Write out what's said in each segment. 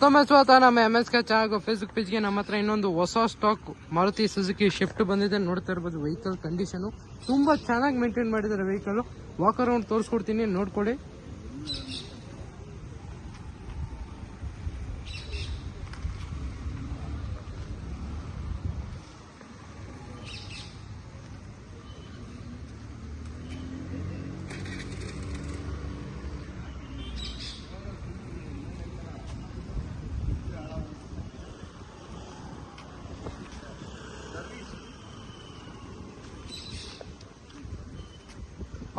ಸ್ವಾಗತ ನಮ್ಮ MS K channel Facebook ಪೇಜ್ಗೆ. ನಮ್ಮ ಹತ್ರ ಇನ್ನೊಂದು ಹೊಸ ಸ್ಟಾಕ್ ಮಾರುತಿ ಸುಜುಕಿ ಶಿಫ್ಟ್ ಬಂದಿದೆ. ನೋಡ್ತಾ ಇರ್ಬೋದು ವೆಹಿಕಲ್ ಕಂಡೀಷನ್ ತುಂಬಾ ಚೆನ್ನಾಗಿ ಮೇಂಟೈನ್ ಮಾಡಿದ್ದಾರೆ. ವೆಹಿಕಲ್ ವಾಕ್ ಅರೌಂಡ್ ತೋರಿಸ್ಕೊಡ್ತೀನಿ, ನೋಡ್ಕೊಳ್ಳಿ.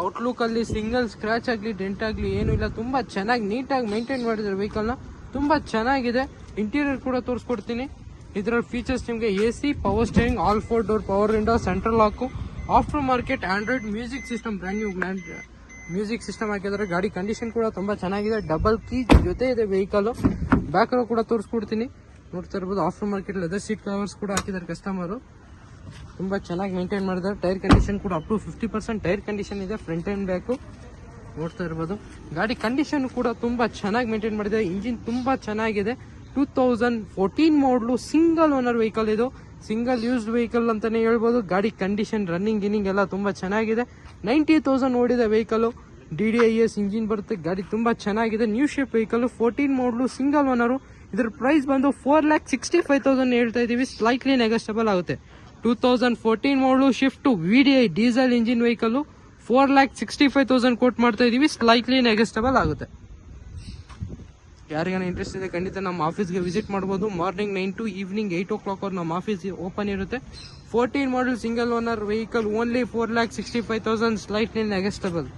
ಔಟ್ಲುಕ್ ಅಲ್ಲಿ ಸಿಂಗಲ್ ಸ್ಕ್ರಾಚ್ ಆಗಲಿ ಡೆಂಟ್ ಆಗಲಿ ಏನೂ ಇಲ್ಲ. ತುಂಬಾ ಚೆನ್ನಾಗಿ ನೀಟಾಗಿ ಮೇಂಟೈನ್ ಮಾಡಿದ್ದಾರೆ ವೆಹಿಕಲ್ನ. ತುಂಬಾ ಚೆನ್ನಾಗಿದೆ. ಇಂಟೀರಿಯರ್ ಕೂಡ ತೋರಿಸ್ಕೊಡ್ತೀನಿ. ಇದರಲ್ಲಿ ಫೀಚರ್ಸ್ ನಿಮಗೆ AC, power steering, all 4 door power window, central lock, after market Android music system, brand new music system ಹಾಕಿದ್ದಾರೆ. ಗಾಡಿ ಕಂಡೀಷನ್ ಕೂಡ ತುಂಬಾ ಚೆನ್ನಾಗಿದೆ. ಡಬಲ್ ಕೀ ಜೊತೆ ಇದೆ ವೆಹಿಕಲ್. ಬ್ಯಾಕ್ ಕೂಡ ತೋರಿಸ್ಕೊಡ್ತೀನಿ. ನೋಡ್ತಾ ಇರ್ಬೋದು after market leather seat covers ಕೂಡ ಹಾಕಿದ್ದಾರೆ ಕಸ್ಟಮರು. ತುಂಬಾ ಚೆನ್ನಾಗಿ ಮೇಂಟೈನ್ ಮಾಡಿದ್ದಾರೆ. ಟೈರ್ ಕಂಡೀಷನ್ ಕೂಡ ಅಪ್ ಟು 50% ಟೈರ್ ಕಂಡೀಷನ್ ಇದೆ, ಫ್ರಂಟ್ ಅಂಡ್ ಬ್ಯಾಕ್. ನೋಡ್ತಾ ಇರ್ಬೋದು ಗಾಡಿ ಕಂಡೀಷನ್ ಕೂಡ ತುಂಬಾ ಚೆನ್ನಾಗಿ ಮೇಂಟೈನ್ ಮಾಡಿದ್ದಾರೆ. ಇಂಜಿನ್ ತುಂಬಾ ಚೆನ್ನಾಗಿದೆ. 2014 ಮಾಡಲು ಸಿಂಗಲ್ ಓನರ್ ವೆಹಿಕಲ್. ಇದು ಸಿಂಗಲ್ ಯೂಸ್ಡ್ ವೆಹಿಕಲ್ ಅಂತಾನೆ ಹೇಳ್ಬೋದು. ಗಾಡಿ ಕಂಡೀಷನ್ ರನ್ನಿಂಗ್ ಎಲ್ಲ ತುಂಬಾ ಚೆನ್ನಾಗಿದೆ. 90,000 ಓಡಿದೆ ವೆಹಿಕಲ್. DDIS ಇಂಜಿನ್ ಬರುತ್ತೆ. ಗಾಡಿ ತುಂಬಾ ಚೆನ್ನಾಗಿದೆ. ನ್ಯೂ ಶೇಪ್ ವೆಹಿಕಲ್, 14 ಮಾಡಲು ಸಿಂಗಲ್ ಓನರ್. ಇದರ ಪ್ರೈಸ್ ಬಂದು 4,65,000 ಹೇಳ್ತಾ ಇದೀವಿ. ಸ್ಲೈಟ್ಲಿ ನೆಗೋಷಿಯಬಲ್ ಆಗುತ್ತೆ. 2014 ಮಾಡಲು shift VDI diesel engine vehicle 4,65,000 quote ಮಾಡ್ತಾ ಇದೀವಿ. ಸ್ಲೈಟ್ಲಿ ನೆಗೋಷಿಯಬಲ್ ಆಗುತ್ತೆ. ಯಾರಿಗಾನ ಇಂಟ್ರೆಸ್ಟ್ ಇದೆ ಖಂಡಿತ ನಮ್ಮ ಆಫೀಸ್ಗೆ ವಿಸಿಟ್ ಮಾಡ್ಬೋದು. ಮಾರ್ನಿಂಗ್ 9 to ಈವ್ನಿಂಗ್ 8 o'clock ನಮ್ಮ ಆಫೀಸ್ ಓಪನ್ ಇರುತ್ತೆ. 14 model single owner vehicle only 4,65,000 slightly negotiable.